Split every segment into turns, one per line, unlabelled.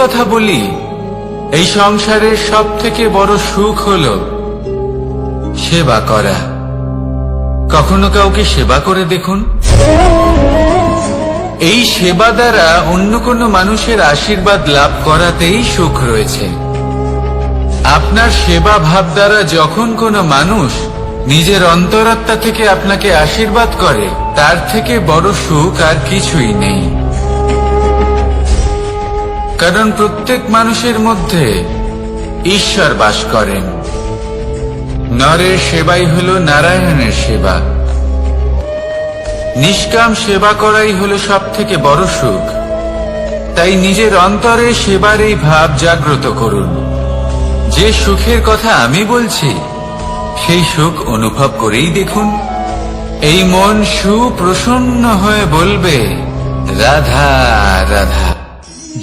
কথা বলি, এই সংসারের সব থেকে বড় সুখ হলো সেবা করা। কখনো কাউকে সেবা করে দেখুন। এই সেবা দ্বারা অন্য কোনো মানুষের আশীর্বাদ লাভ করাতেই সুখ রয়েছে। আপনার সেবা ভাব দ্বারা যখন কোনো মানুষ নিজের অন্তরাত্মা থেকে আপনাকে আশীর্বাদ করে, তার থেকে বড় সুখ আর কিছুই নেই। কারণ প্রত্যেক মানুষের মধ্যে ঈশ্বর বাস করেন। নরের সেবাই হলো নারায়ণের সেবা। নিষ্কাম সেবা করাই হলো সব থেকে বড় সুখ। তাই নিজের অন্তরে সেবার এই ভাব জাগ্রত করুন। যে সুখের কথা আমি বলছি, সেই সুখ অনুভব করেই দেখুন। এই মন সুপ্রসন্ন হয়ে বলবে, রাধা রাধা।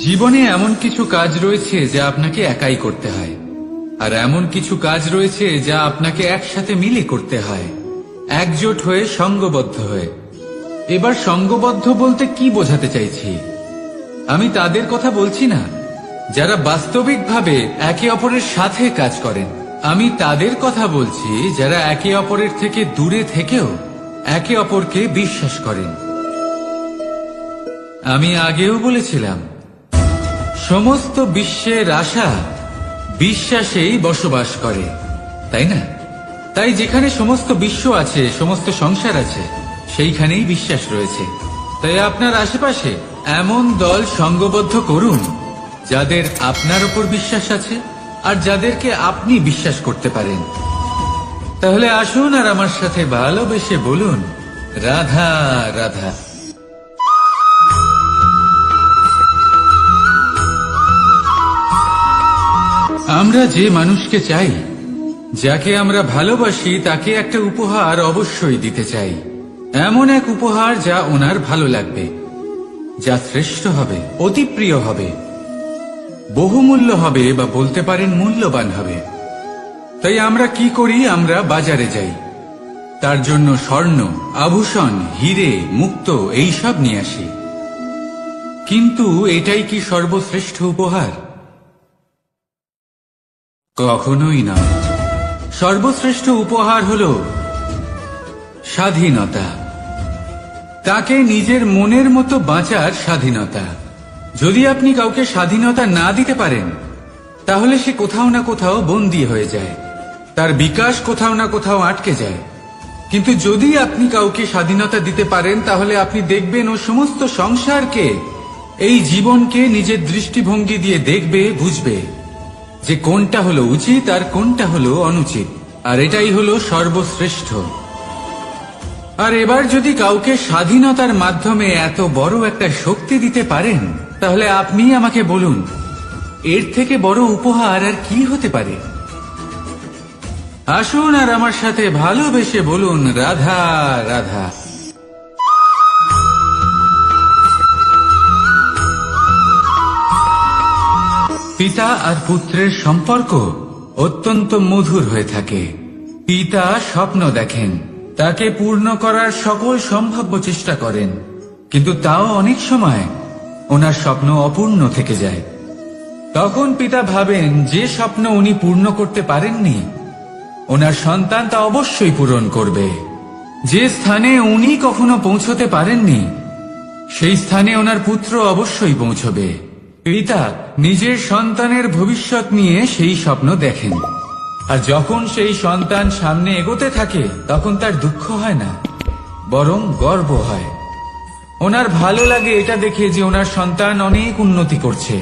জীবনে এমন কিছু কাজ রয়েছে যা আপনাকে একাই করতে হয়, আর এমন কিছু কাজ রয়েছে যা আপনাকে একসাথে মিলে করতে হয়, একজোট হয়ে, সঙ্গবদ্ধ হয়ে। এবার সঙ্গবদ্ধ বলতে কি বোঝাতে চাইছি? আমি তাদের কথা বলছি না যারা বাস্তবিকভাবে একে অপরের সাথে কাজ করেন। আমি তাদের কথা বলছি যারা একে অপরের থেকে দূরে থেকেও একে অপরকে বিশ্বাস করেন। আমি আগেও বলেছিলাম, সমস্ত বিশ্বের আশা বিশ্বাসেই বসবাস করে, তাই না? তাই যেখানে সমস্ত বিশ্ব আছে, সমস্ত সংসার আছে, সেইখানেই বিশ্বাস রয়েছে। তাই আপনার আশেপাশে এমন দল সঙ্গবদ্ধ করুন যাদের আপনার উপর বিশ্বাস আছে আর যাদেরকে আপনি বিশ্বাস করতে পারেন। তাহলে আসুন আর আমার সাথে ভালোবেসে বলুন, রাধা রাধা। আমরা যে মানুষকে চাই, যাকে আমরা ভালোবাসি, তাকে একটা উপহার অবশ্যই দিতে চাই। এমন এক উপহার যা ওনার ভালো লাগবে, যা শ্রেষ্ঠ হবে, অতি প্রিয় হবে, বহুমূল্য হবে, বা বলতে পারেন মূল্যবান হবে। তাই আমরা কি করি? আমরা বাজারে যাই, তার জন্য স্বর্ণ, আভূষণ, হিরে, মুক্ত এইসব নিয়ে আসি। কিন্তু এটাই কি সর্বশ্রেষ্ঠ উপহার? কখনোই না। সর্বশ্রেষ্ঠ উপহার হল স্বাধীনতা। তাকে নিজের মনের মতো বাঁচার স্বাধীনতা। যদি আপনি কাউকে স্বাধীনতা না দিতে পারেন, তাহলে সে কোথাও না কোথাও বন্দী হয়ে যায়, তার বিকাশ কোথাও না কোথাও আটকে যায়। কিন্তু যদি আপনি কাউকে স্বাধীনতা দিতে পারেন, তাহলে আপনি দেখবেন ও সমস্ত সংসারকে, এই জীবনকে নিজের দৃষ্টিভঙ্গি দিয়ে দেখবে, বুঝবে যে কোনটা হলো উচিত আর কোনটা হলো অনুচিত। আর এটাই হলো সর্বশ্রেষ্ঠ। আর এবার যদি কাউকে স্বাধীনতার মাধ্যমে এত বড় একটা শক্তি দিতে পারেন, তাহলে আপনি আমাকে বলুন, এর থেকে বড় উপহার আর কি হতে পারে? আসুন আর আমার সাথে ভালোবেসে বলুন, রাধা রাধা। পিতা আর পুত্রের সম্পর্ক অত্যন্ত মধুর হয়ে থাকে। পিতা স্বপ্ন দেখেন, তাকে পূর্ণ করার সকল সম্ভাব্য চেষ্টা করেন, কিন্তু তাও অনেক সময় ওনার স্বপ্ন অপূর্ণ থেকে যায়। তখন পিতা ভাবেন, যে স্বপ্ন উনি পূর্ণ করতে পারেননি, ওনার সন্তান তা অবশ্যই পূরণ করবে। যে স্থানে উনি কখনো পৌঁছতে পারেননি, সেই স্থানে ওনার পুত্র অবশ্যই পৌঁছবে। পিতা নিজের সন্তানের ভবিষ্যৎ নিয়ে সেই স্বপ্ন দেখেন, আর যখন সেই সন্তান সামনে এগোতে থাকে, তখন তার দুঃখ হয় না, বরং গর্ব হয়। ওনার ভালো লাগে এটা দেখে যে ওনার সন্তান অনেক উন্নতি করছে।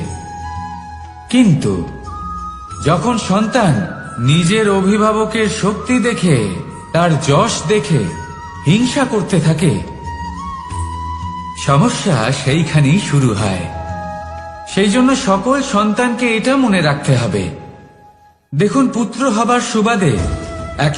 কিন্তু যখন সন্তান নিজের অভিভাবকের শক্তি দেখে, তার যশ দেখে হিংসা করতে থাকে, সমস্যা সেইখানেই শুরু হয়। সেই জন্য সকল সন্তানকে এটা মনে রাখতে হবে, দেখুন, পুত্র হবার সুবাদে এক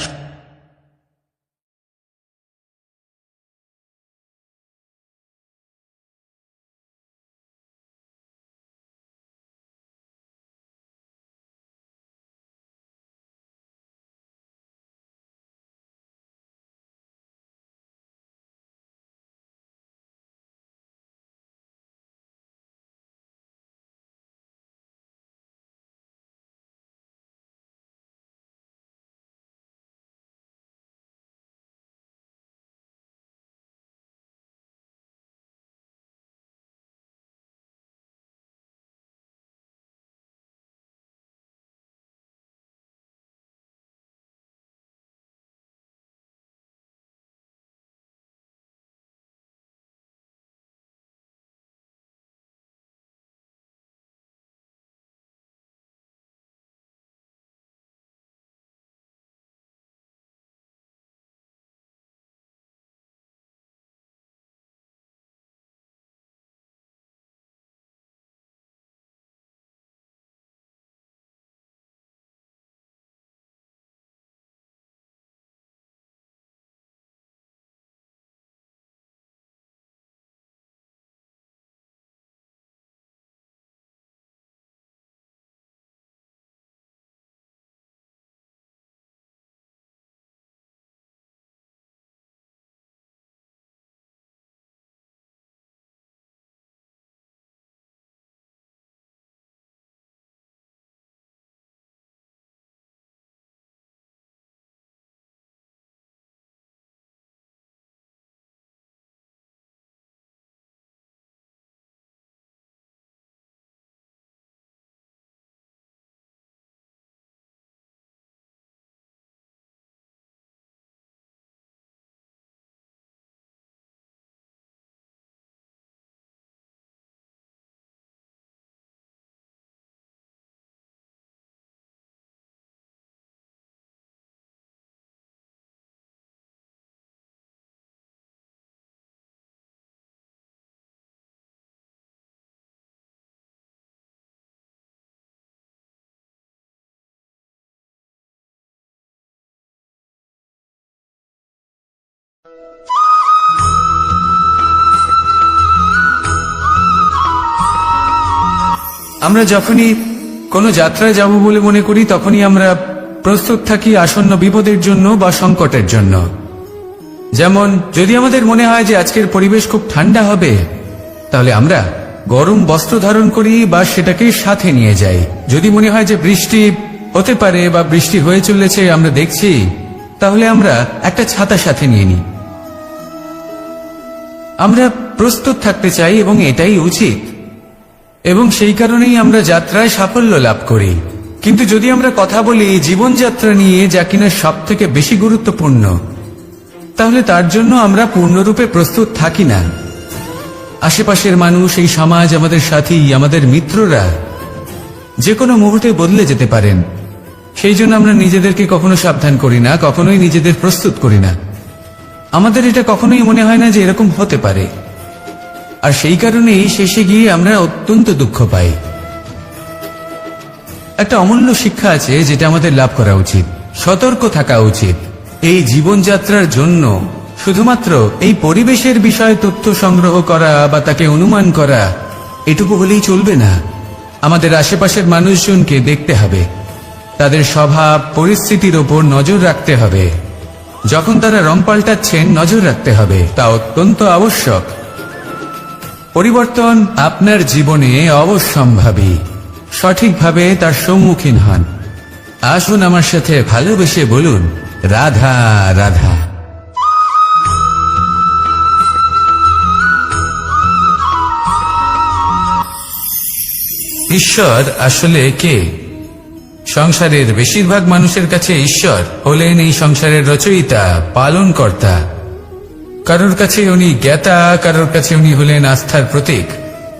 আমরা যখনই কোনো যাত্রায় যাব বলে মনে করি তখনই আমরা প্রস্তুত থাকি আসন্ন বিপদের জন্য বা সংকটের জন্য। যেমন যদি আমাদের মনে হয় যে আজকের পরিবেশ খুব ঠান্ডা হবে, তাহলে আমরা গরম বস্ত্র ধারণ করি বা সেটাকে সাথে নিয়ে যাই। যদি মনে হয় যে বৃষ্টি হতে পারে বা বৃষ্টি হয়ে চলেছে আমরা দেখছি, তাহলে আমরা একটা ছাতা সাথে নিয়ে নিই। আমরা প্রস্তুত থাকতে চাই এবং এটাই উচিত, এবং সেই কারণেই আমরা যাত্রায় সাফল্য লাভ করি। কিন্তু যদি আমরা কথা বলি জীবনযাত্রা নিয়ে, যা কিনা সব থেকে বেশি গুরুত্বপূর্ণ, তাহলে তার জন্য আমরা পূর্ণরূপে প্রস্তুত থাকি না। আশেপাশের মানুষ, এই সমাজ, আমাদের সাথী, আমাদের মিত্ররা যে কোনো মুহূর্তে বদলে যেতে পারেন। সেই জন্য আমরা নিজেদেরকে কখনো সাবধান করি না, কখনোই নিজেদের প্রস্তুত করি না। আমাদের এটা কখনোই মনে হয় না যে এরকম হতে পারে, আর সেই কারণেই শেষে গিয়ে আমরা অত্যন্ত দুঃখ পাই। একটা অমূল্য শিক্ষা আছে যেটা আমাদের লাভ করা উচিত। সতর্ক থাকা উচিত। এই জীবনযাত্রার জন্য শুধুমাত্র এই পরিবেশের বিষয়ে তথ্য সংগ্রহ করা বা তাকে অনুমান করা এটুকু হলেই চলবে না। আমাদের আশেপাশের মানুষজনকে দেখতে হবে, তাদের স্বভাব পরিস্থিতির ওপর নজর রাখতে হবে। যখন তারা রং পাল্টাচ্ছেন নজর রাখতে হবে, তা অত্যন্ত আবশ্যক। পরিবর্তন আপনার জীবনে অবশ্যম্ভাবী। সঠিকভাবে তার সম্মুখীন হন। আসুন আমার সাথে ভালোবেসে বলুন, রাধা রাধা। ঈশ্বর আসলে কে? সংসারের বেশিরভাগ মানুষের কাছে ঈশ্বর হলেন এই সংসারের রচয়িতা, পালনকর্তা। কারোর কাছে উনি জ্ঞাতা, কারোর কাছে উনি হলেন আস্থার প্রতীক,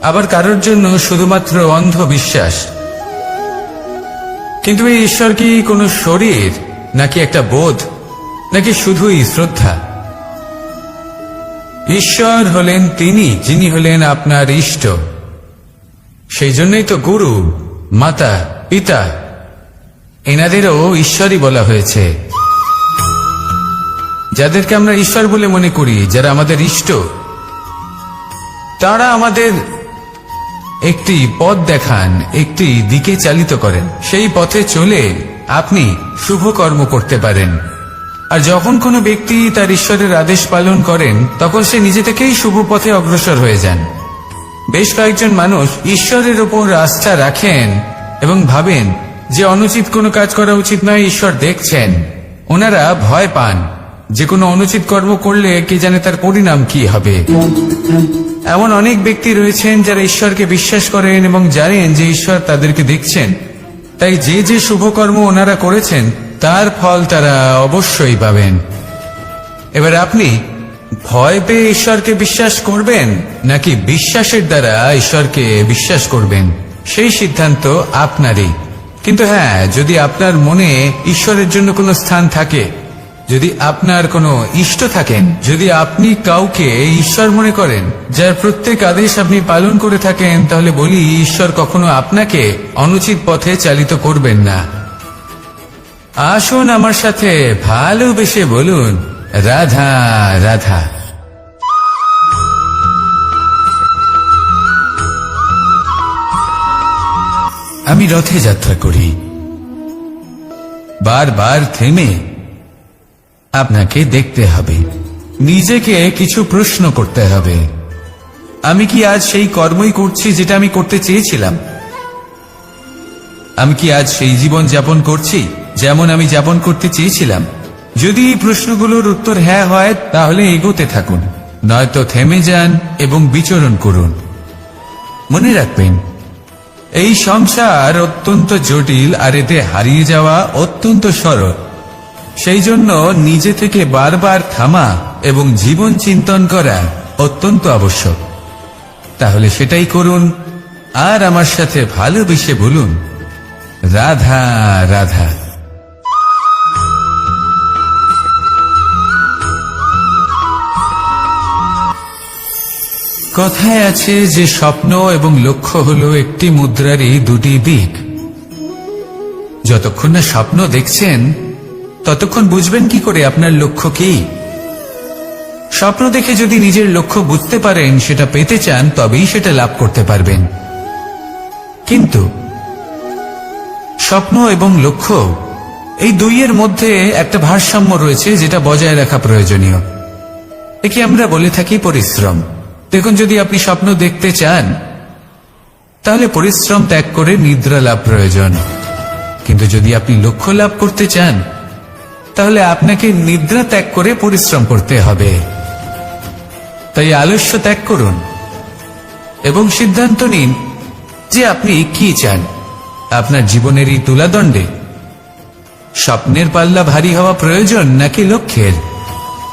আবার কারোর জন্য শুধুমাত্র অন্ধ বিশ্বাস। কিন্তু এই ঈশ্বর কি কোনো শরীর, নাকি একটা বোধ, নাকি শুধুই শ্রদ্ধা? ঈশ্বর হলেন তিনি যিনি হলেন আপনার ইষ্ট। সেই জন্যই তো গুরু, মাতা, পিতা এনাদেরও ঈশ্বরই বলা হয়েছে। যাদেরকে আমরা ঈশ্বর বলে মনে করি, যারা আমাদের ইষ্ট, তারা আমাদের একটি পথ দেখান, একটি দিকে চালিত করেন। সেই পথে চলে আপনি শুভ কর্ম করতে পারেন। আর যখন কোনো ব্যক্তি তার ঈশ্বরের আদেশ পালন করেন, তখন সে নিজে থেকেই শুভ পথে অগ্রসর হয়ে যান। বেশ কয়েকজন মানুষ ঈশ্বরের ওপর আস্থা রাখেন এবং ভাবেন যে অনুচিত কোনো কাজ করা উচিত নয়, ঈশ্বর দেখছেন। ওনারা ভয় পান যে কোনো অনুচিত কর্ম করলে কে জানে তার পরিণাম কি হবে। এমন অনেক ব্যক্তি রয়েছেন যারা ঈশ্বরকে বিশ্বাস করেন এবং জানেন যে ঈশ্বর তাদেরকে দেখছেন, তাই যে যে শুভকর্ম ওনারা করেছেন তার ফল তারা অবশ্যই পাবেন। এবার আপনি ভয় পেয়ে ঈশ্বরকে বিশ্বাস করবেন নাকি বিশ্বাসের দ্বারা ঈশ্বরকে বিশ্বাস করবেন, সেই সিদ্ধান্ত আপনারই। কিন্তু হ্যাঁ, যদি আপনার মনে ঈশ্বরের জন্য কোনো স্থান থাকে, যদি আপনার কোনো ইষ্ট থাকেন, যদি আপনি কাউকে ঈশ্বর মনে করেন, যার প্রত্যেক আদেশ আপনি পালন করে থাকেন, তাহলে বলি ঈশ্বর কখনো আপনাকে অনুচিত পথে চালিত করবেন না। আসুন আমার সাথে ভালোবেসে বলুন, রাধা রাধা। আমি রথে যাত্রা করি। বারবার থেমে আপনাকে দেখতে হবে, নিজেকে কিছু প্রশ্ন করতে হবে। আমি কি আজ সেই কর্মই করছি যেটা আমি করতে চেয়েছিলাম? আমি কি আজ সেই জীবন যাপন করছি যেমন আমি যাপন করতে চেয়েছিলাম? যদি এই প্রশ্নগুলোর উত্তর হ্যাঁ হয়, তাহলে এগোতে থাকুন, নয়তো থেমে যান এবং বিচরণ করুন। মনে রাখবেন, এই সংসার অত্যন্ত জটিল, আর এতে হারিয়ে যাওয়া অত্যন্ত সরল। সেই জন্য নিজে থেকে বারবার থামা এবং জীবন চিন্তন করা অত্যন্ত আবশ্যক। তাহলে সেটাই করুন, আর আমার সাথে ভালোবেসে বলুন, রাধা রাধা। কথায় আছে যে স্বপ্ন এবং লক্ষ্য হলো একটি মুদ্রারই দুটি দিক। যতক্ষণ না স্বপ্ন দেখছেন, ততক্ষণ বুঝবেন কি করে আপনার লক্ষ্য কি? স্বপ্ন দেখে যদি নিজের লক্ষ্য বুঝতে পারেন, সেটা পেতে চান, তবেই সেটা লাভ করতে পারবেন। কিন্তু স্বপ্ন এবং লক্ষ্য এই দুইয়ের মধ্যে একটা ভারসাম্য রয়েছে, যেটা বজায় রাখা প্রয়োজনীয়। একে আমরা বলে থাকি পরিশ্রম। দেখুন, যদি আপনি স্বপ্ন দেখতে চান, তাহলে পরিশ্রম ত্যাগ করে নিদ্রা লাভ প্রয়োজন। কিন্তু যদি আপনি লক্ষ্য লাভ করতে চান, তাহলে আপনাকে নিদ্রা ত্যাগ করে পরিশ্রম করতে হবে। তাই আলস্য ত্যাগ করুন এবং সিদ্ধান্ত নিন যে আপনি কি চান। আপনার জীবনের এই তুলাদণ্ডে স্বপ্নের পাল্লা ভারী হওয়া প্রয়োজন নাকি লক্ষ্যের?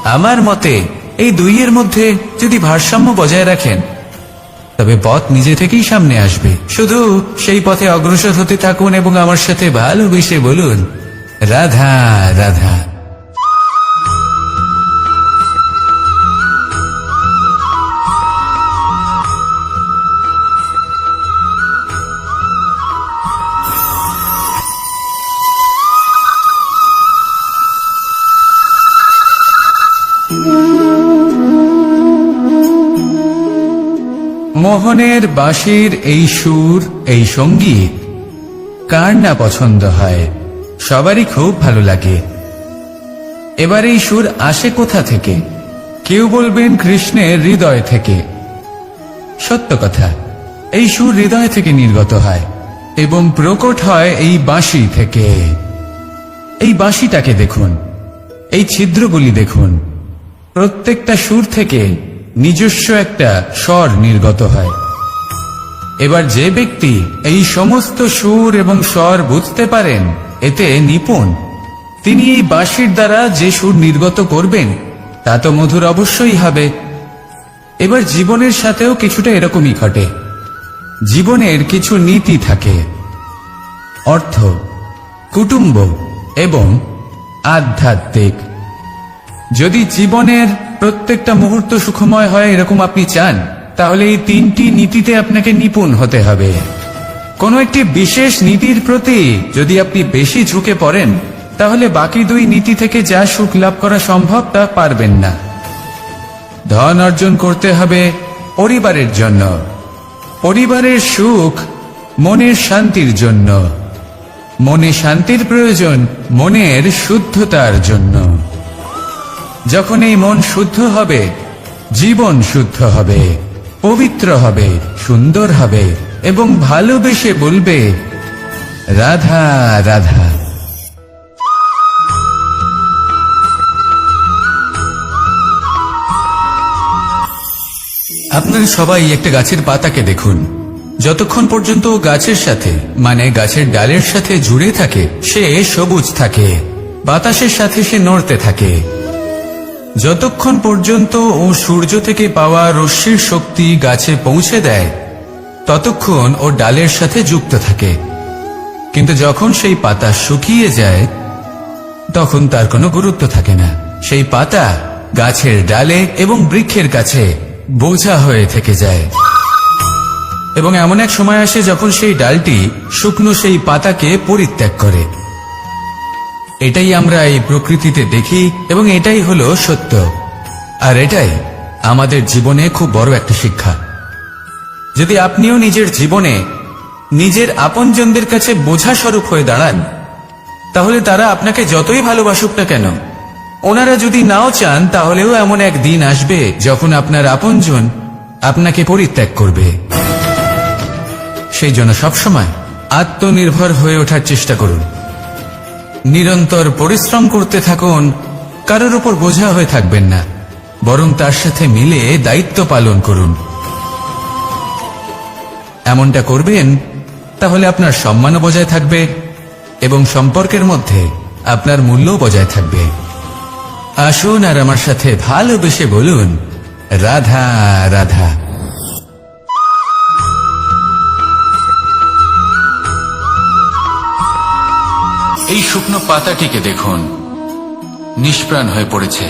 আমার মতে এই দুইয়ের মধ্যে যদি ভারসাম্য বজায় রাখেন, তবে পথ নিজে থেকেই সামনে আসবে। শুধু সেই পথে অগ্রসর হতে থাকুন এবং আমার সাথে ভালোবেসে বলুন, রাধা রাধা। মোহনের বাঁশির এই সুর, এই সঙ্গীত কার না পছন্দ হয়? সবারই খুব ভালো লাগে। এবার এই সুর আসে কোথা থেকে? কেউ বলবেন কৃষ্ণের হৃদয় থেকে। সত্য কথা, এই সুর হৃদয় থেকে নির্গত হয় এবং প্রকট হয় এই বাঁশি থেকে। এই বাঁশিটাকে দেখুন, এই ছিদ্রগুলি দেখুন। প্রত্যেকটা সুর থেকে নিজস্ব একটা স্বর নির্গত হয়। এবার যে ব্যক্তি এই সমস্ত সুর এবং স্বর বুঝতে পারেন, এতে নিপুণ, তিনি এই বাঁশির দ্বারা যে সুর নির্গত করবেন, তা তো মধুর অবশ্যই হবে। এবার জীবনের সাথেও কিছুটা এরকমই ঘটে। জীবনের কিছু নীতি থাকে, অর্থ, কুটুম্ব এবং আধ্যাত্মিক। যদি জীবনের প্রত্যেকটা মুহূর্ত সুখময় হয় এরকম আপনি চান, তাহলে এই তিনটি নীতিতে আপনাকে নিপুণ হতে হবে। কোনো একটি বিশেষ নীতির প্রতি যদি আপনি বেশি ঝুঁকে পড়েন, তাহলে বাকি দুই নীতি থেকে যা সুখ লাভ করা সম্ভব তা পারবেন না। ধন অর্জন করতে হবে পরিবারের জন্য, পরিবারের সুখ মনের শান্তির জন্য, মনে শান্তির প্রয়োজন মনের শুদ্ধতার জন্য। যখন এই মন শুদ্ধ হবে, জীবন শুদ্ধ হবে, পবিত্র হবে, সুন্দর হবে এবং ভালোবেসে বলবে, রাধা রাধা। আপনারা সবাই একটা গাছের পাতাকে দেখুন। যতক্ষণ পর্যন্ত গাছের সাথে, মানে গাছের ডালের সাথে জুড়ে থাকে, সে সবুজ থাকে, বাতাসের সাথে সে নড়তে থাকে। যতক্ষণ পর্যন্ত ও সূর্য থেকে পাওয়া রশ্মির শক্তি গাছে পৌঁছে দেয়, ততক্ষণ ও ডালের সাথে যুক্ত থাকে। কিন্তু যখন সেই পাতা শুকিয়ে যায়, তখন তার কোনো গুরুত্ব থাকে না। সেই পাতা গাছের ডালে এবং বৃক্ষের কাছে বোঝা হয়ে থেকে যায়। এবং এমন এক সময় আসে যখন সেই ডালটি শুকনো সেই পাতাকে পরিত্যাগ করে। এটাই আমরা এই প্রকৃতিতে দেখি এবং এটাই হলো সত্য। আর এটাই আমাদের জীবনে খুব বড় একটা শিক্ষা। যদি আপনিও নিজের জীবনে নিজের আপনজনদের কাছে বোঝা স্বরূপ হয়ে দাঁড়ান, তাহলে তারা আপনাকে যতই ভালোবাসুক না কেন, ওনারা যদি নাও চান, তাহলেও এমন এক দিন আসবে যখন আপনার আপনজন আপনাকে পরিত্যাগ করবে। সেই জন্য সবসময় আত্মনির্ভর হয়ে ওঠার চেষ্টা করুন। নিরন্তর পরিশ্রম করতে থাকুন। কারোর উপর বোঝা হয়ে থাকবেন না, বরং তার সাথে মিলে দায়িত্ব পালন করুন। এমনটা করবেন, তাহলে আপনার সম্মানও বজায় থাকবে এবং সম্পর্কের মধ্যে আপনার মূল্যও বজায় থাকবে। আসুন আর আমার সাথে ভালোবেসে বলুন, রাধা রাধা। এই শুকনো পাতাটিকে দেখুন, নিষ্প্রাণ হয়ে পড়েছে।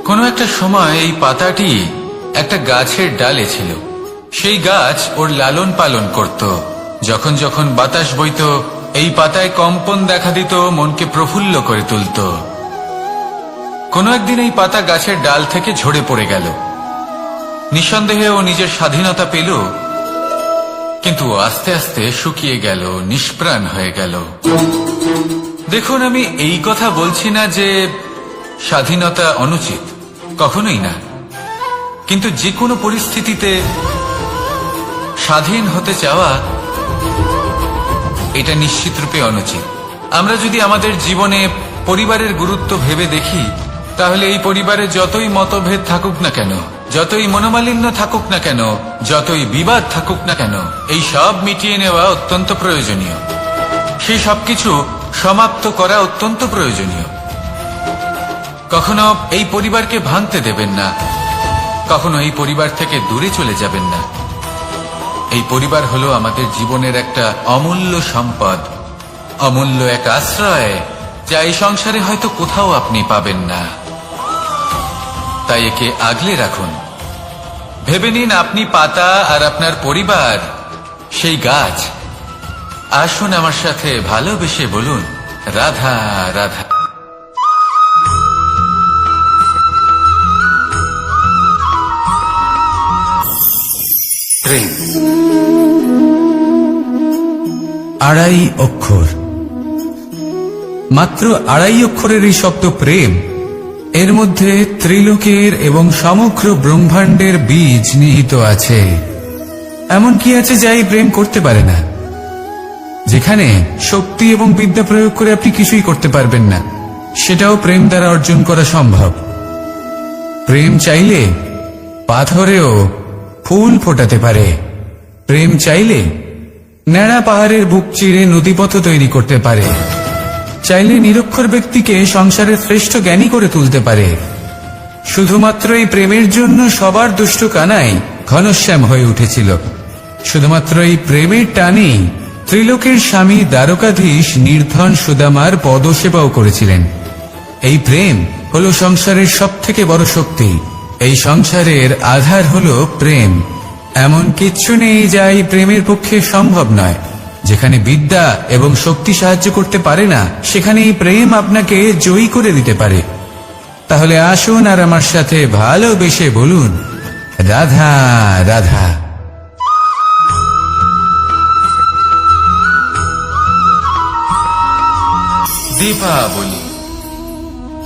কোনো একটা সময় এই পাতাটি একটা গাছের ডালে ছিল। সেই গাছ ওর লালন পালন করত। যখন যখন বাতাস বইত, এই পাতায় কম্পন দেখা দিত, মনকে প্রফুল্ল করে তুলত। কোনো একদিন এই পাতা গাছের ডাল থেকে ঝরে পড়ে গেল। নিঃসন্দেহে ও নিজের স্বাধীনতা পেল, কিন্তু আস্তে আস্তে শুকিয়ে গেল, নিষ্প্রাণ হয়ে গেল। দেখুন, আমি এই কথা বলছি না যে স্বাধীনতা অনুচিত, কখনোই না। কিন্তু যে কোনো পরিস্থিতিতে স্বাধীন হতে চাওয়া এটা নিশ্চিতরূপে অনুচিত। আমরা যদি আমাদের জীবনে পরিবারের গুরুত্ব ভেবে দেখি, তাহলে এই পরিবারে যতই মতভেদ থাকুক না কেন, যতই মনোমালিন্য থাকুক না কেন, যতই বিবাদ থাকুক না কেন, এই সব মিটিয়ে নেওয়া অত্যন্ত প্রয়োজনীয়। সেই সবকিছু সমাপ্ত করা অত্যন্ত প্রয়োজনীয়। কখনো এই পরিবারকে ভাঙতে দেবেন না, কখনো এই পরিবার থেকে দূরে চলে যাবেন না। এই পরিবার হলো আমাদের জীবনের একটা অমূল্য সম্পদ, অমূল্য এক আশ্রয়, যা এই সংসারে হয়তো কোথাও আপনি পাবেন না। তাই একে আগলে রাখুন। ভেবে নিন আপনি পাতা আর আপনার পরিবার সেই গাছ। আসুন আমার সাথে ভালোবেসে বলুন, রাধা রাধা। প্রেম
2.5 অক্ষর, মাত্র 2.5 অক্ষরের এই শব্দ প্রেম, এর মধ্যে ত্রিলোকের এবং সমগ্র ব্রহ্মাণ্ডের বীজ নিহিত আছে। এমন কি আছে যা এই প্রেম করতে পারে না? যেখানে শক্তি এবং বিদ্যা প্রয়োগ করে আপনি কিছুই করতে পারবেন না, সেটাও প্রেম দ্বারা অর্জন করা সম্ভব। প্রেম চাইলে পাথরেও ফুল ফোটাতে পারে। প্রেম চাইলে ন্যাড়া পাহাড়ের বুক চিরে নদীপথ তৈরি করতে পারে। চাইলে নিরক্ষর ব্যক্তিকে সংসারের শ্রেষ্ঠ জ্ঞানী করে তুলতে পারে। শুধুমাত্র এই প্রেমের জন্য সবার দুষ্ট কানাই ঘনশ্যাম হয়ে উঠেছিল। শুধুমাত্র এই প্রেমের টানেই ত্রিলোকের স্বামী দ্বারকাধীশ নির্ধন সুদামার পদসেবাও করেছিলেন। এই প্রেম হলো সংসারের সবথেকে বড় শক্তি। এই সংসারের আধার হলো প্রেম। এমন কিচ্ছু নেই যা এই প্রেমের পক্ষে সম্ভব নয়। যেখানে বিদ্যা এবং শক্তি সাহায্য করতে পারে না, সেখানে এই প্রেম আপনাকে জয়ী করে দিতে পারে। তাহলে আসুন আর আমার সাথে ভালোবেসে বলুন, রাধা রাধা।
দীপাবলি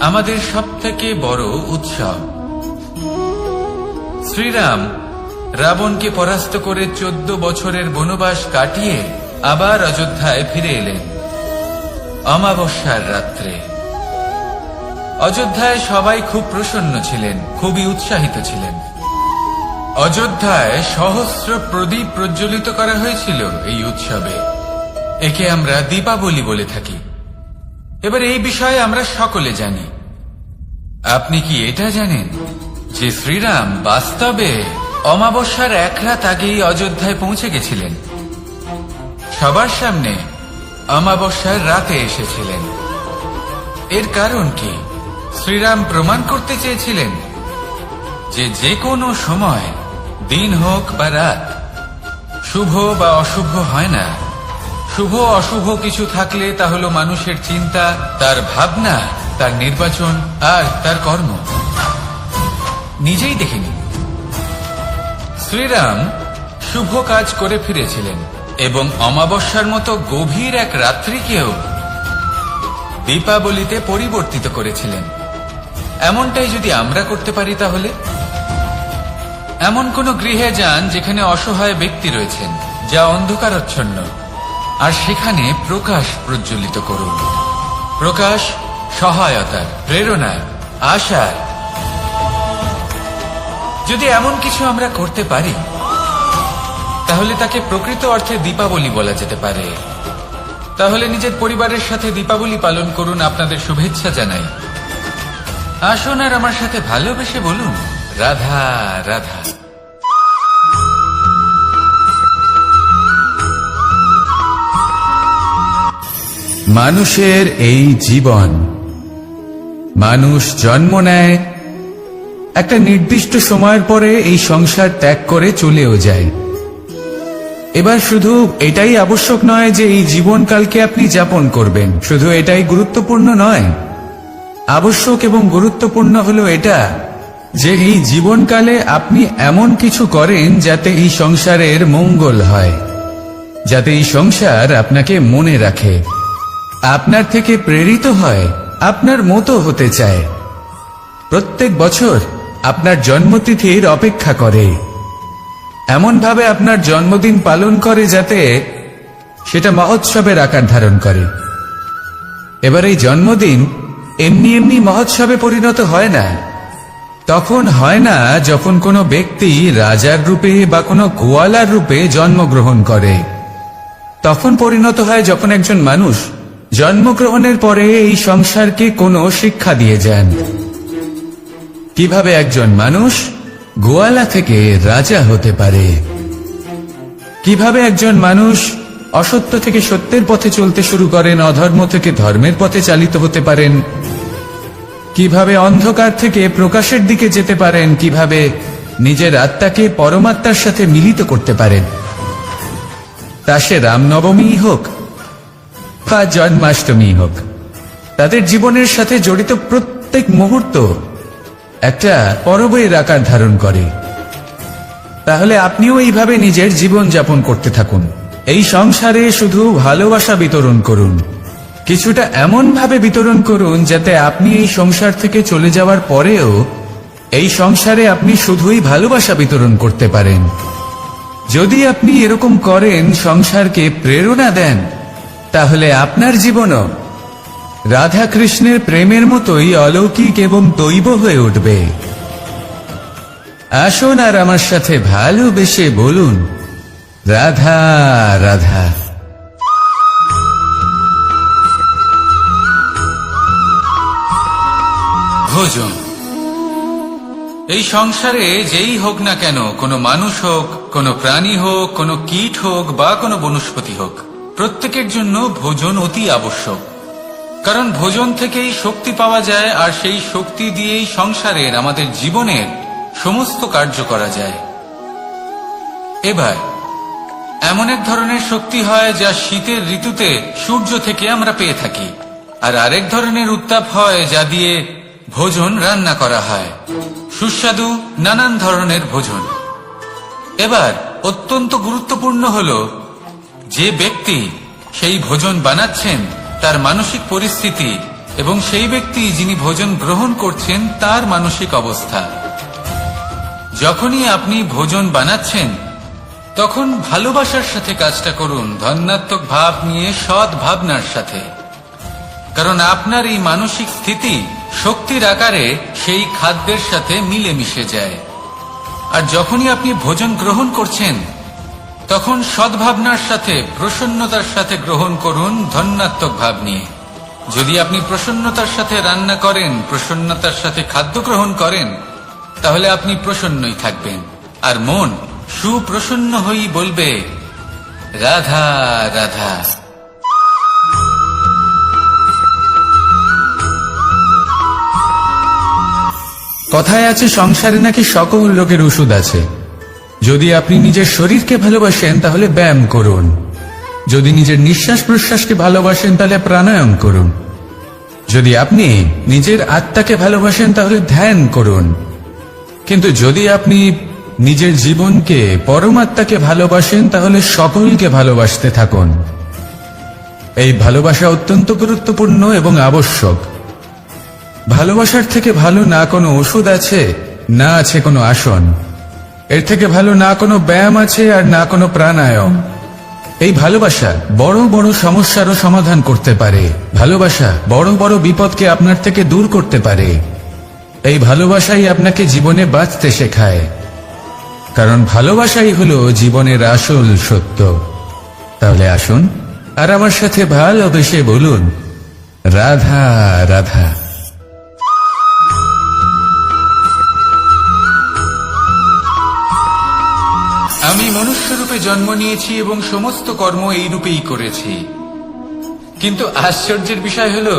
আমাদের সবথেকে বড় উৎসব। শ্রীরাম রাবণকে পরাস্ত করে 14 বছরের বনবাস কাটিয়ে আবার অযোধ্যায় ফিরে এলেন অমাবস্যার রাত্রে। অযোধ্যায় সবাই খুব প্রসন্ন ছিলেন, খুবই উৎসাহিত ছিলেন। অযোধ্যায় সহস্র প্রদীপ প্রজ্বলিত করা হয়েছিল এই উৎসবে। একে আমরা দীপাবলি বলে থাকি। এবার এই বিষয়ে আমরা সকলে জানি। আপনি কি এটা জানেন যে শ্রীরাম বাস্তবে অমাবস্যার 1 রাত আগেই অযোধ্যায় পৌঁছে গেছিলেন? সবার সামনে অমাবস্যার রাতে এসেছিলেন। এর কারণ কি? শ্রীরাম প্রমাণ করতে চেয়েছিলেন যে যে কোনো সময়, দিন হোক বা রাত, শুভ বা অশুভ হয় না। শুভ অশুভ কিছু থাকলে তা হলো মানুষের চিন্তা, তার ভাবনা, তার নির্বাচন আর তার কর্ম। নিজেই দেখে নিন, শ্রীরাম শুভ কাজ করে ফিরেছিলেন এবং অমাবস্যার মতো গভীর এক রাত্রিকেও দীপাবলিতে পরিবর্তিত করেছিলেন। এমনটাই যদি আমরা করতে পারি, তাহলে এমন কোন গৃহে যান যেখানে অসহায় ব্যক্তি রয়েছেন, যা অন্ধকারাচ্ছন্ন, আর সেখানে প্রকাশ প্রজ্বলিত করুন। প্রকাশ সহায়তার, প্রেরণার, আশার। যদি এমন কিছু আমরা করতে পারি, তাহলে তাকে প্রকৃত অর্থে দীপাবলি বলা যেতে পারে। তাহলে নিজের পরিবারের সাথে দীপাবলি পালন করুন। আপনাদের শুভেচ্ছা জানাই। আসুন আর আমার সাথে ভালোবেসে বলুন, রাধা রাধা।
মানুষের এই জীবন, মানুষ জন্ম নেয়, একটা নির্দিষ্ট সময়ের পরে এই সংসার ত্যাগ করে চলেও যায়। এবার শুধু এটাই আবশ্যক নয় যে এই জীবনকালকে আপনি যাপন করবেন, শুধু এটাই গুরুত্বপূর্ণ নয়। আবশ্যক এবং গুরুত্বপূর্ণ হলো এটা যে এই জীবনকালে আপনি এমন কিছু করেন যাতে এই সংসারের মঙ্গল হয়, যাতে এই সংসার আপনাকে মনে রাখে, আপনার থেকে প্রেরিত হয়, আপনার মতো হতে চায়, প্রত্যেক বছর আপনার জন্মতিথির অপেক্ষা করে, এমনভাবে আপনার জন্মদিন পালন করে যাতে সেটা মহোৎসবের আকার ধারণ করে। এবার এই জন্মদিন এমনি এমনি মহোৎসবে পরিণত হয় না। তখন হয় না যখন কোনো ব্যক্তি রাজার রূপে বা কোনো গোয়ালার রূপে জন্মগ্রহণ করে। তখন পরিণত হয় যখন একজন মানুষ জন্মগ্রহণের পরে এই সংসারকে কোনো শিক্ষা দিয়ে যান, কিভাবে একজন মানুষ গোয়ালা থেকে রাজা হতে পারে, কিভাবে একজন মানুষ অসত্য থেকে সত্যের পথে চলতে শুরু করেন, অধর্ম থেকে ধর্মের পথে চালিত হতে পারেন, কিভাবে অন্ধকার থেকে প্রকাশের দিকে যেতে পারেন, কিভাবে নিজের আত্মাকে পরমাত্মার সাথে মিলিত করতে পারেন। তা সে রামনবমী হোক বা জন্মাষ্টমী হোক, তাদের জীবনের সাথে জড়িত প্রত্যেক মুহূর্ত একটা পরবের আকার ধারণ করে। তাহলে আপনিও এইভাবে নিজের জীবন যাপন করতে থাকুন। এই সংসারে শুধু ভালোবাসা বিতরণ করুন, কিছুটা এমন ভাবে বিতরণ করুন যাতে আপনি এই সংসার থেকে চলে যাওয়ার পরেও এই সংসারে আপনি শুধুই ভালোবাসা বিতরণ করতে পারেন। যদি আপনি এরকম করেন, সংসারকে প্রেরণা দেন, তাহলে আপনার জীবনও রাধা কৃষ্ণের প্রেমের মতোই অলৌকিক এবং দৈব হয়ে উঠবে। আসুন আর আমার সাথে ভালোবেসে বলুন, রাধা রাধা।
ভোজন। এই সংসারে যেই হোক না কেন, কোনো মানুষ হোক, কোনো প্রাণী হোক, কোনো কীট হোক বা কোনো বনস্পতি হোক, প্রত্যেকের জন্য ভোজন অতি আবশ্যক। কারণ ভোজন থেকেই শক্তি পাওয়া যায়, আর সেই শক্তি দিয়েই সংসারের, আমাদের জীবনের সমস্ত কার্য করা যায়। এবার এমন এক ধরনের শক্তি হয় যা শীতের ঋতুতে সূর্য থেকে আমরা পেয়ে থাকি, আর আরেক ধরনের উত্তাপ হয় যা দিয়ে ভোজন রান্না করা হয়, সুস্বাদু নানান ধরনের ভোজন। এবার অত্যন্ত গুরুত্বপূর্ণ হলো যে ব্যক্তি সেই ভোজন বানাচ্ছেন তার মানসিক পরিস্থিতি এবং সেই ব্যক্তি যিনি ভোজন গ্রহণ করছেন তার মানসিক অবস্থা। যখনই আপনি ভোজন বানাচ্ছেন তখন ভালোবাসার সাথে কাজটা করুন, ধন্যাত্মক ভাব নিয়ে, সৎ ভাবনার সাথে। কারণ আপনার এই মানসিক স্থিতি শক্তির আকারে সেই খাদ্যের সাথে মিলে মিশে যায়। আর যখনই আপনি ভোজন গ্রহণ করছেন তখন সদ্ভাবনার সাথে, প্রসন্নতার সাথে গ্রহণ করুন, ধন্যাত্মক ভাব নিয়ে। যদি আপনি প্রসন্নতার সাথে রান্না করেন, প্রসন্নতার সাথে খাদ্য গ্রহণ করেন, তাহলে আপনি প্রসন্নই থাকবেন, আর মন সুপ্রসন্ন হয়েই বলবে, রাধা রাধা।
কথায় আছে সংসারে নাকি সকল রোগের ওষুধ আছে। যদি আপনি নিজের শরীরকে ভালোবাসেন তাহলে ব্যায়াম করুন, যদি নিজের নিঃশ্বাস প্রশ্বাসকে ভালোবাসেন তাহলে প্রাণায়াম করুন, যদি আপনি নিজের আত্মাকে ভালোবাসেন তাহলে ধ্যান করুন, কিন্তু যদি আপনি নিজের জীবনকে, পরমাত্মাকে ভালোবাসেন তাহলে সকলকে ভালোবাসতে থাকুন। এই ভালোবাসা অত্যন্ত গুরুত্বপূর্ণ এবং আবশ্যক। ভালোবাসার থেকে ভালো না কোনো ওষুধ আছে, না আছে কোনো আসন। এর থেকে ভালো না কোনো ব্যায়াম আছে, আর না কোনো প্রাণায়াম। এই ভালোবাসা বড় বড় সমস্যারও সমাধান করতে পারে। ভালোবাসা বড় বড় বিপদকে আপনার থেকে দূর করতে পারে। এই ভালোবাসাই আপনাকে জীবনে বাঁচতে শেখায়, কারণ ভালোবাসাই হলো জীবনের আসল সত্য। তাহলে আসুন আর আমার সাথে ভালোবেসে বলুন, রাধা রাধা।
আমি মনুষ্যরূপে জন্ম নিয়েছি এবং সমস্ত কর্ম এই রূপেই করেছি, কিন্তু আশ্চর্যের বিষয় হলো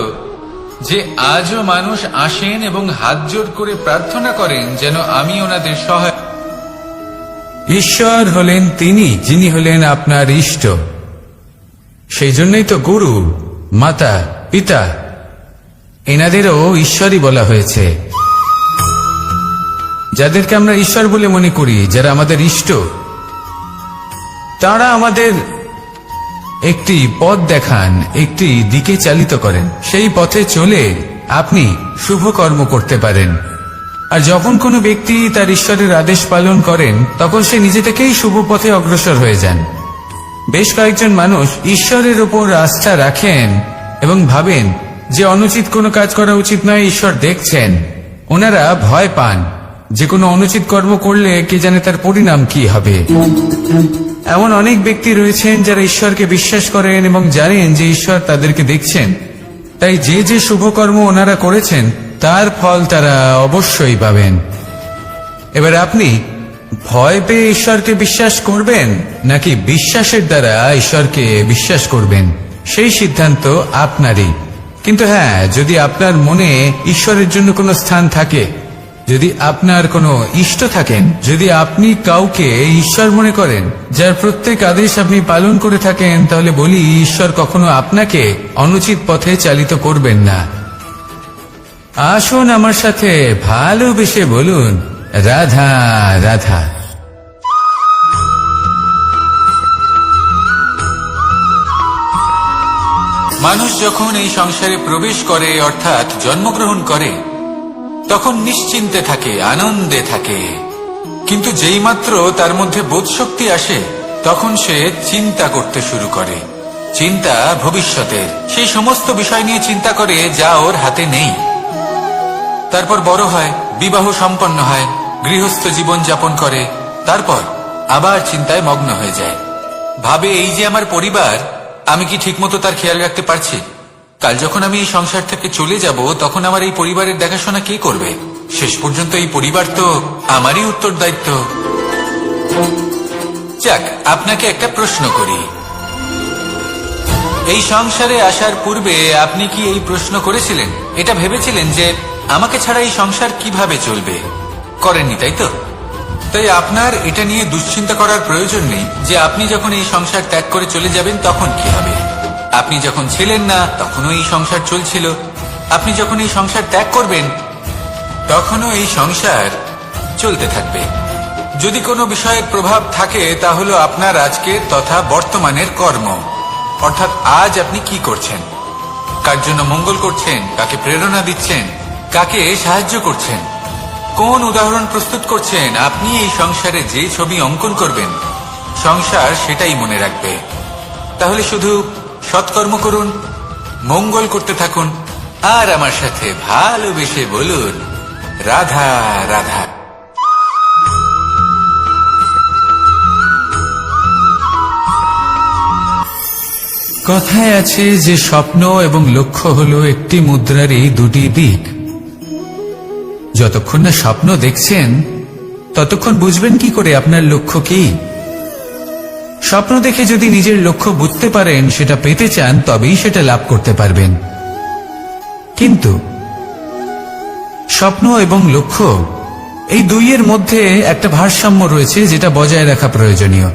যে আজও মানুষ আসেন এবং হাত জোড় করে প্রার্থনা করেন যেন আমি ওনাদের সহায়।
ঈশ্বর হলেন তিনি যিনি হলেন আপনার ইষ্ট। সেই জন্যই তো গুরু, মাতা, পিতা এনাদেরও ঈশ্বরই বলা হয়েছে। যাদেরকে আমরা ঈশ্বর বলে মনে করি, যারা আমাদের ইষ্ট, তারা আমাদের একটি পথ দেখান, একটি দিকে চালিত করেন। সেই পথে চলে আপনি শুভ কর্ম করতে পারেন। আর যখন কোনো ব্যক্তি তার ঈশ্বরের আদেশ পালন করেন, তখন সে নিজে থেকেই শুভ পথে অগ্রসর হয়ে যান। বেশ কয়েকজন মানুষ ঈশ্বরের উপর আস্থা রাখেন এবং ভাবেন যে অনুচিত কোনো কাজ করা উচিত নয়, ঈশ্বর দেখছেন। ওনারা ভয় পান যে কোনো অনুচিত কর্ম করলে কে জানে তার পরিণাম কি হবে। এমন অনেক ব্যক্তি রয়েছেন যারা ঈশ্বরকে বিশ্বাস করেন এবং জানেন যে ঈশ্বর তাদেরকে দেখছেন, তাই যে যে শুভ কর্ম ওনারা করেছেন তার ফল তারা অবশ্যই পাবেন। এবার আপনি ভয় পেয়ে ঈশ্বরকে বিশ্বাস করবেন নাকি বিশ্বাসের দ্বারা ঈশ্বরকে বিশ্বাস করবেন, সেই সিদ্ধান্ত আপনারই। কিন্তু হ্যাঁ, যদি আপনার মনে ঈশ্বরের জন্য কোনো স্থান থাকে, যদি আপনার কোনো ইষ্ট থাকেন, যদি আপনি কাউকে ঈশ্বর মনে করেন যার প্রত্যেক আদেশ আপনি পালন করে থাকেন, তাহলে বলি ঈশ্বর কখনো আপনাকে অনুচিত পথে চালিত করবেন না। আসুন আমার সাথে ভালোবেসে বলুন, রাধা রাধা।
মানুষ যখন এই সংসারে প্রবেশ করে, অর্থাৎ জন্মগ্রহণ করে, তখন নিশ্চিন্তে থাকে, আনন্দে থাকে। কিন্তু যেইমাত্র তার মধ্যে বোধশক্তি আসে, তখন সে চিন্তা করতে শুরু করে। চিন্তা ভবিষ্যতের, সেই সমস্ত বিষয় নিয়ে চিন্তা করে যা ওর হাতে নেই। তারপর বড় হয়, বিবাহ সম্পন্ন হয়, গৃহস্থ জীবন যাপন করে, তারপর আবার চিন্তায় মগ্ন হয়ে যায়। ভাবে, এই যে আমার পরিবার, আমি কি ঠিকমতো তার খেয়াল রাখতে পারছি? কাল যখন আমি এই সংসার থেকে চলে যাব, তখন আমার এই পরিবারের দেখাশোনা কে করবে? শেষ পর্যন্ত এই পরিবার তো আমারই উত্তরদায়িত্ব। যাক, আপনাকে একটা প্রশ্ন করি। এই সংসারে আসার পূর্বে আপনি কি এই প্রশ্ন করেছিলেন, এটা ভেবেছিলেন যে আমাকে ছাড়া এই সংসার কিভাবে চলবে? করেননি, তাই তো? তাই আপনার এটা নিয়ে দুশ্চিন্তা করার প্রয়োজন নেই যে আপনি যখন এই সংসার ত্যাগ করে চলে যাবেন তখন কি হবে। আপনি যখন ছিলেন না তখনও এই সংসার চলছিল, আপনি যখন এই সংসার ত্যাগ করবেন তখনও এই সংসার চলতে থাকবে। যদি কোনো বিষয়ের প্রভাব থাকে, তা হলো আপনার আজকের তথা বর্তমানের কর্ম। অর্থাৎ আজ আপনি কি করছেন, কার জন্য মঙ্গল করছেন, কাকে প্রেরণা দিচ্ছেন, কাকে সাহায্য করছেন, কোন উদাহরণ প্রস্তুত করছেন। আপনি এই সংসারে যে ছবি অঙ্কন করবেন, সংসার সেটাই মনে রাখবে। তাহলে শুধু সৎকর্ম করুন, মঙ্গল করতে থাকুন, আর আমার সাথে ভালোবেসে বলুন, রাধা রাধা।
কথায় আছে যে স্বপ্ন এবং লক্ষ্য হলো একটি মুদ্রারই দুটি দিক। যতক্ষণ না স্বপ্ন দেখছেন, ততক্ষণ বুঝবেন কি করে আপনার লক্ষ্য কি? স্বপ্ন দেখে যদি নিজের লক্ষ্য বুঝতে পারেন, সেটা পেতে চান, তবেই সেটা লাভ করতে পারবেন। কিন্তু স্বপ্ন এবং লক্ষ্য, এই দুইয়ের মধ্যে একটা ভারসাম্য রয়েছে যেটা বজায় রাখা প্রয়োজনীয়।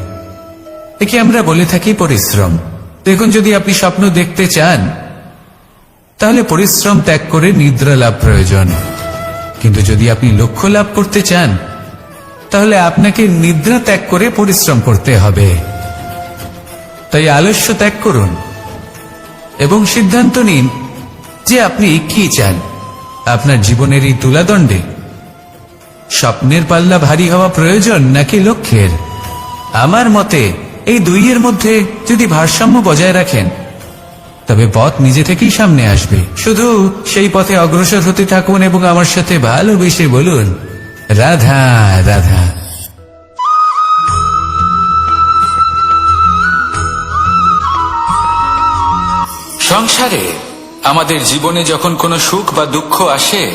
একে আমরা বলে থাকি পরিশ্রম। দেখুন, যদি আপনি স্বপ্ন দেখতে চান, তাহলে পরিশ্রম ত্যাগ করে নিদ্রা লাভ প্রয়োজন। কিন্তু যদি আপনি লক্ষ্য লাভ করতে চান, তাহলে আপনাকে নিদ্রা ত্যাগ করে পরিশ্রম করতে হবে। তাই আলস্য ত্যাগ করুন এবং সিদ্ধান্ত নিন যে আপনি কি চান। আপনার জীবনের এই তুলাদণ্ডে স্বপ্নের পাল্লা ভারী হওয়া প্রয়োজন নাকি লক্ষ্যের? আমার মতে এই দুইয়ের মধ্যে যদি ভারসাম্য বজায় রাখেন, তবে পথ নিজে থেকেই সামনে আসবে। শুধু সেই পথে অগ্রসর হতে থাকুন এবং আমার সাথে ভালোবেসে বলুন, রাধা রাধা।
সংসারে আমাদের জীবনে যখন কোনো সুখ বা দুঃখ আসে,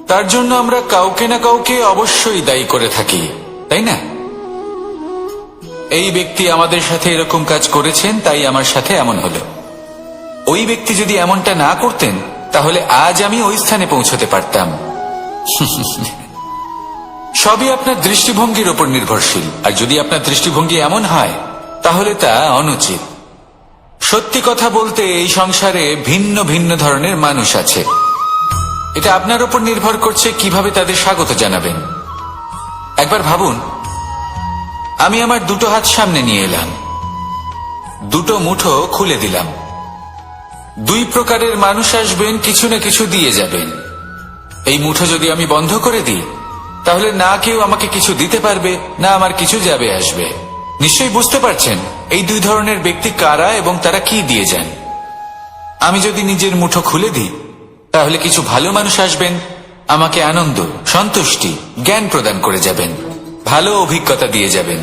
তার জন্য আমরা কাউকে না কাউকে অবশ্যই দায়ী করে থাকি, তাই না? এই ব্যক্তি আমাদের সাথে এরকম কাজ করেছেন, তাই আমার সাথে এমন হলো। ওই ব্যক্তি যদি এমনটা না করতেন, তাহলে আজ আমি ওই স্থানে পৌঁছতে পারতাম। সবই আপনার দৃষ্টিভঙ্গির উপর নির্ভরশীল। আর যদি আপনার দৃষ্টিভঙ্গি এমন হয়, তাহলে তা অনুচিত। সত্যি কথা বলতে, এই সংসারে ভিন্ন ভিন্ন ধরনের মানুষ আছে। এটা আপনার উপর নির্ভর করছে কিভাবে তাদের স্বাগত জানাবেন। একবার ভাবুন, আমি আমার দুটো হাত সামনে নিয়ে এলাম, দুটো মুঠো খুলে দিলাম। দুই প্রকারের মানুষ আসবেন, কিছু না কিছু দিয়ে যাবেন। এই মুঠো যদি আমি বন্ধ করে দিই, তাহলে না কেউ আমাকে কিছু দিতে পারবে, না আমার কিছু যাবে আসবে। নিশ্চয়ই বুঝতে পারছেন এই দুই ধরনের ব্যক্তি কারা এবং তারা কি দিয়ে যান। আমি যদি নিজের মুঠো খুলে দিই, তাহলে কিছু ভালো মানুষ আসবেন, আমাকে আনন্দ, সন্তুষ্টি, জ্ঞান প্রদান করে যাবেন, ভালো অভিজ্ঞতা দিয়ে যাবেন।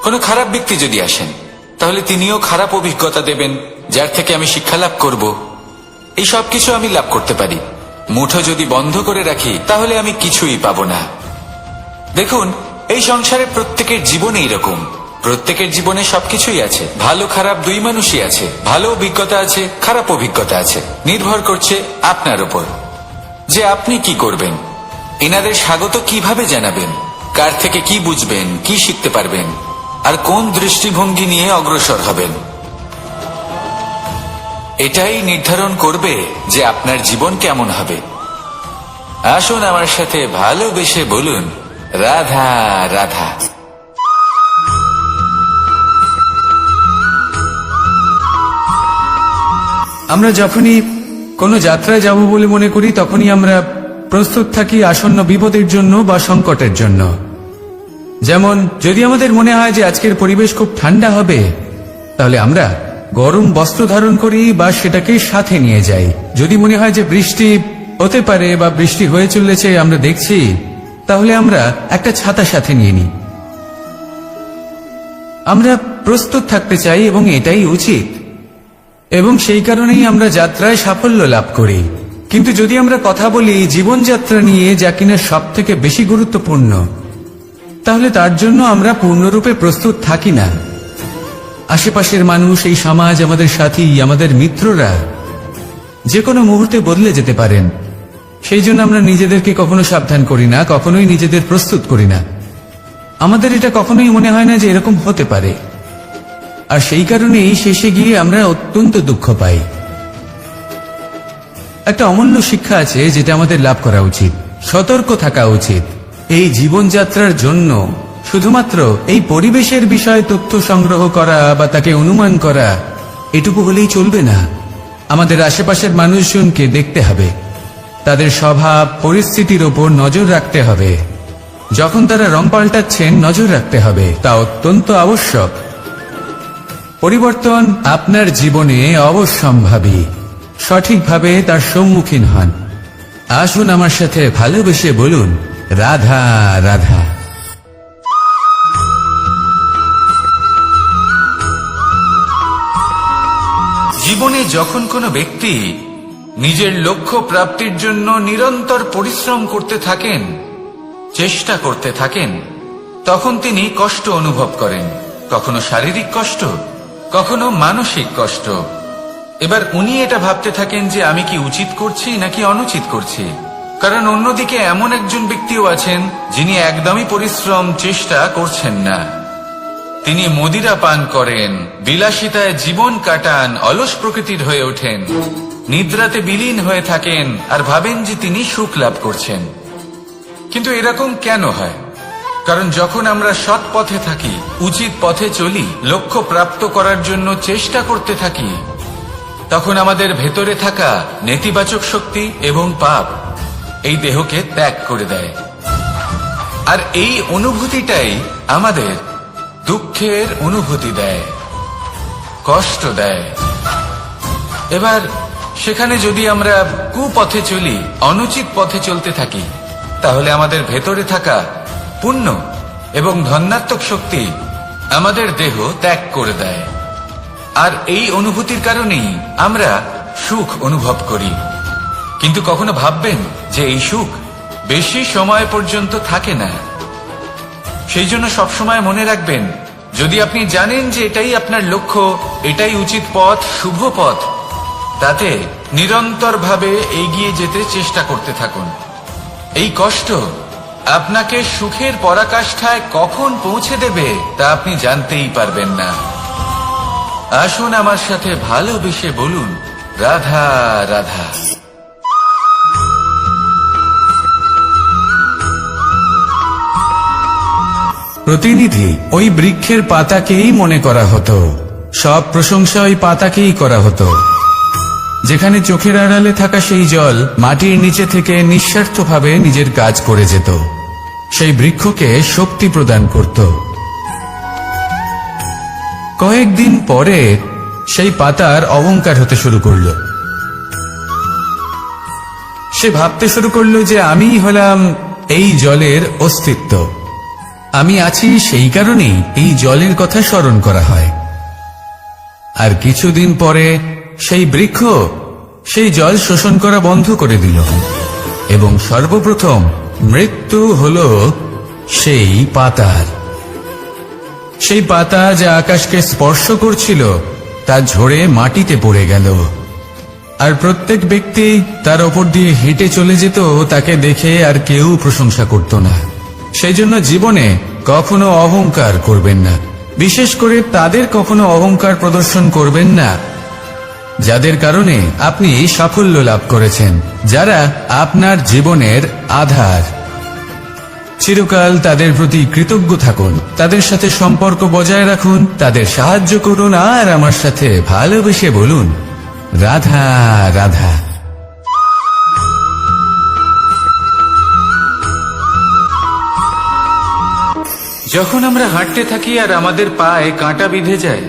কোনো খারাপ ব্যক্তি যদি আসেন, তাহলে তিনিও খারাপ অভিজ্ঞতা দেবেন, যার থেকে আমি শিক্ষা লাভ করব। এই সব কিছু আমি লাভ করতে পারি। মুঠো যদি বন্ধ করে রাখি, তাহলে আমি কিছুই পাবো না। দেখুন, এই সংসারে প্রত্যেকের জীবনে এইরকম। প্রত্যেকের জীবনে সবকিছুই আছে, ভালো খারাপ দুই মানুষই আছে, ভালো অভিজ্ঞতা আছে, খারাপ অভিজ্ঞতা আছে। নির্ভর করছে আপনার উপর যে আপনি কি করবেন, এনাদের স্বাগত কিভাবে জানাবেন, কার থেকে কি বুঝবেন, কি শিখতে পারবেন, আর কোন দৃষ্টিভঙ্গি নিয়ে অগ্রসর হবেন। এটাই নির্ধারণ করবে যে আপনার জীবন কেমন হবে। আসুন আমার সাথে ভালোবেসে বলুন, রাধা রাধা।
আমরা যখনই কোনো যাত্রায় যাব বলে মনে করি, তখনই আমরা প্রস্তুত থাকি আসন্ন বিপদের জন্য বা সংকটের জন্য। যেমন যদি আমাদের মনে হয় যে আজকের পরিবেশ খুব ঠান্ডা হবে, তাহলে আমরা গরম বস্ত্র ধারণ করি বা সেটাকে সাথে নিয়ে যাই। যদি মনে হয় যে বৃষ্টি হতে পারে বা বৃষ্টি হয়ে চলেছে আমরা দেখছি, তাহলে আমরা একটা ছাতা সাথে নিয়ে নিই। আমরা প্রস্তুত থাকতে চাই এবং এটাই উচিত, এবং সেই কারণেই আমরা যাত্রায় সাফল্য লাভ করি। কিন্তু যদি আমরা কথা বলি জীবনযাত্রা নিয়ে, যা কিনা সব থেকে বেশি গুরুত্বপূর্ণ, তাহলে তার জন্য আমরা পূর্ণরূপে প্রস্তুত থাকি না। আশেপাশের মানুষ, এই সমাজ, আমাদের সাথী, আমাদের মিত্ররা যে কোনো মুহূর্তে বদলে যেতে পারেন। সেই জন্য আমরা নিজেদেরকে কখনো সাবধান করি না, কখনোই নিজেদের প্রস্তুত করি না। আমাদের এটা কখনোই মনে হয় না যে এরকম হতে পারে, আর সেই কারণেই শেষে গিয়ে আমরা অত্যন্ত দুঃখ পাই। একটা অমূল্য শিক্ষা আছে যেটা আমাদের লাভ করা উচিত, সতর্ক থাকা উচিত। এই জীবনযাত্রার জন্য শুধুমাত্র এই পরিবেশের বিষয়ে তথ্য সংগ্রহ করা বা তাকে অনুমান করা, এটুকু হলেই চলবে না। আমাদের আশেপাশের মানুষজনকে দেখতে হবে, তাদের স্বভাব পরিস্থিতির ওপর নজর রাখতে হবে। যখন তারা রং পাল্টাচ্ছেন, নজর রাখতে হবে, তা অত্যন্ত আবশ্যক। পরিবর্তন আপনার জীবনে অবশ্যম্ভাবী, সঠিকভাবে তার সম্মুখীন হন। আসুন আমার সাথে ভালোবেসে বলুন, রাধা রাধা।
জীবনে যখন কোনো ব্যক্তি নিজের লক্ষ্য প্রাপ্তির জন্য নিরন্তর পরিশ্রম করতে থাকেন, চেষ্টা করতে থাকেন, তখন তিনি কষ্ট অনুভব করেন। কখনো শারীরিক কষ্ট, কখনো মানসিক কষ্ট। এবার উনি এটা ভাবতে থাকেন যে আমি কি উচিত করছি নাকি অনুচিত করছি। কারণ অন্যদিকে এমন একজন ব্যক্তিও আছেন যিনি একদমই পরিশ্রম, চেষ্টা করছেন না। তিনি মদিরা পান করেন, বিলাসিতায় জীবন কাটান, অলস প্রকৃতির হয়ে ওঠেন, নিদ্রাতে বিলীন হয়ে থাকেন আর ভাবেন যে তিনি সুখ লাভ করছেন। কিন্তু এরকম কেন হয়? কারণ যখন আমরা সৎ পথে থাকি, উচিত পথে চলি, লক্ষ্য প্রাপ্ত করার জন্য চেষ্টা করতে থাকি, তখন আমাদের ভেতরে থাকা নেতিবাচক শক্তি এবং পাপ এই দেহকে ত্যাগ করে দেয়। আর এই অনুভূতিটাই আমাদের দুঃখের অনুভূতি দেয়, কষ্ট দেয়। এবার সেখানে যদি আমরা কুপথে চলি, অনুচিত পথে চলতে থাকি, তাহলে আমাদের ভেতরে থাকা পুণ্য এবং ধনাত্মক শক্তি আমাদের দেহ ত্যাগ করে দেয়। আর এই অনুভূতির কারণেই আমরা সুখ অনুভব করি। কিন্তু কখনো ভাববেন যে এই সুখ বেশি সময় পর্যন্ত থাকে না। সেই জন্য সবসময় মনে রাখবেন, যদি আপনি জানেন যে এটাই আপনার লক্ষ্য, এটাই উচিত পথ, শুভ পথ, তাতে নিরন্তরভাবে এগিয়ে যেতে চেষ্টা করতে থাকুন। এই কষ্ট আপনাকে সুখের পরাকাষ্ঠায় কখন পৌঁছে দেবে তা আপনি জানতেই পারবেন না। আসুন আমার সাথে ভালোবেসে বলুন, রাধা রাধা।
প্রতিনিধি ওই বৃক্ষের পাতাকেই মনে করা হতো। সব প্রশংসা ওই পাতাকেই করা হতো। যেখানে চোখের আড়ালে থাকা সেই জল মাটির নিচে থেকে নিঃস্বার্থভাবে নিজের কাজ করে যেত, সেই বৃক্ষকে শক্তি প্রদান করত। কয়েকদিন পরে সেই পাতার অহংকার হতে শুরু করল। সে ভাবতে শুরু করলো যে আমিই হলাম এই জলের অস্তিত্ব, আমি আছি সেই কারণেই এই জলের কথা স্মরণ করা হয়। আর কিছুদিন পরে সেই বৃক্ষ সেই জল শোষণ করা বন্ধ করে দিল এবং সর্বপ্রথম মৃত্যু হলো সেই পাতার। সেই পাতা যা আকাশকে স্পর্শ করছিল তা ঝরে মাটিতে পড়ে গেল। আর প্রত্যেক ব্যক্তি তার ওপর দিয়ে হেঁটে চলে যেত, তাকে দেখে আর কেউ প্রশংসা করত না। সেই জন্য জীবনে কখনো অহংকার করবেন না, বিশেষ করে তাদের কখনো অহংকার প্রদর্শন করবেন না যাদের কারণে আপনি সাফল্য লাভ করেছেন, যারা আপনার জীবনের আধার। চিরকাল তাদের প্রতি কৃতজ্ঞ থাকুন, তাদের সাথে সম্পর্ক বজায় রাখুন, তাদের সাহায্য করুন আর আমার সাথে ভালোবেসে বলুন, রাধা রাধা।
যখন আমরা হাঁটতে থাকি আর আমাদের পায়ে কাঁটা বিঁধে যায়,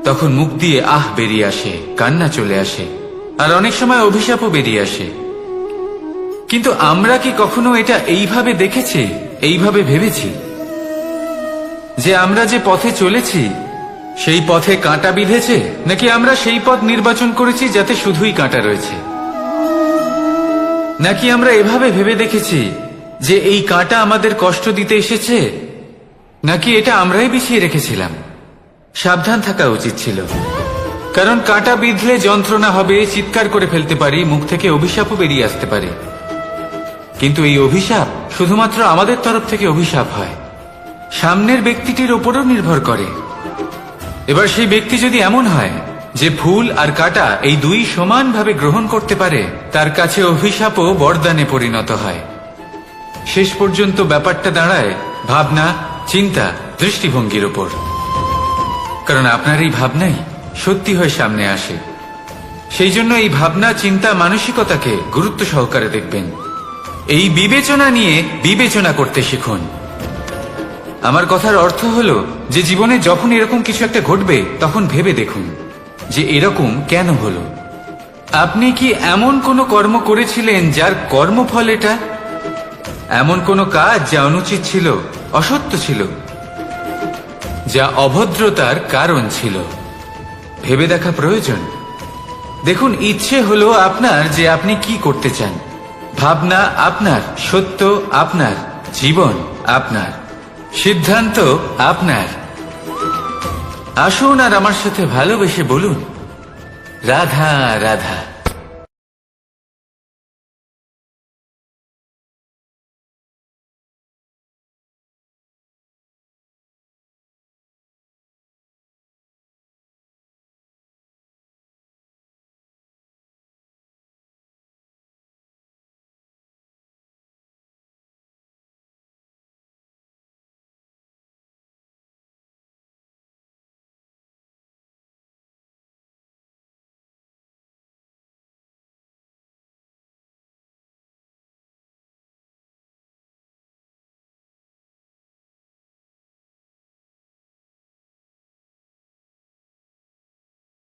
তখন মুখ দিয়ে আহ বেরিয়ে আসে, কান্না চলে আসে, আর অনেক সময় অভিশাপও বেরিয়ে আসে। কিন্তু আমরা কি কখনো এটা এইভাবে দেখেছি, এইভাবে ভেবেছি যে আমরা যে পথে চলেছি সেই পথে কাঁটা বিঁধেছে, নাকি আমরা সেই পথ নির্বাচন করেছি যাতে শুধুই কাঁটা রয়েছে? নাকি আমরা এভাবে ভেবে দেখেছি যে এই কাঁটা আমাদের কষ্ট দিতে এসেছে, নাকি এটা আমরাই বিছিয়ে রেখেছিলাম? সাবধান থাকা উচিত ছিল, কারণ কাঁটা বিঁধলে যন্ত্রণা হবে, চিৎকার করে ফেলতে পারি, মুখ থেকে অভিশাপও বেরিয়ে আসতে পারে। কিন্তু এই অভিশাপ শুধুমাত্র আমাদের তরফ থেকে অভিশাপ হয়, সামনের ব্যক্তিটির ওপরও নির্ভর করে। এবার সেই ব্যক্তি যদি এমন হয় যে ফুল আর কাঁটা এই দুই সমানভাবে গ্রহণ করতে পারে, তার কাছে অভিশাপও বরদানে পরিণত হয়। শেষ পর্যন্ত ব্যাপারটা দাঁড়ায় ভাবনা, চিন্তা, দৃষ্টিভঙ্গির ওপর। কারণ আপনার এই ভাবনাই সত্যি হয়ে সামনে আসে। সেই জন্য এই ভাবনা, চিন্তা, মানসিকতাকে গুরুত্ব সহকারে দেখবেন। এই বিবেচনা নিয়ে বিবেচনা করতে শিখুন। আমার কথার অর্থ হলো যে জীবনে যখন এরকম কিছু একটা ঘটবে, তখন ভেবে দেখুন যে এরকম কেন হলো। আপনি কি এমন কোনো কর্ম করেছিলেন যার কর্মফল এটা? এমন কোনো কাজ যা অনুচিত ছিল, অসত্য ছিল, যা অভদ্রতার কারণ ছিল? ভেবে দেখা প্রয়োজন। দেখুন, ইচ্ছে হলো আপনার যে আপনি কি করতে চান, ভাবনা আপনার, সত্য আপনার, জীবন আপনার, সিদ্ধান্ত আপনার। আসুন আর আমার সাথে ভালোবেসে বলুন, রাধা রাধা।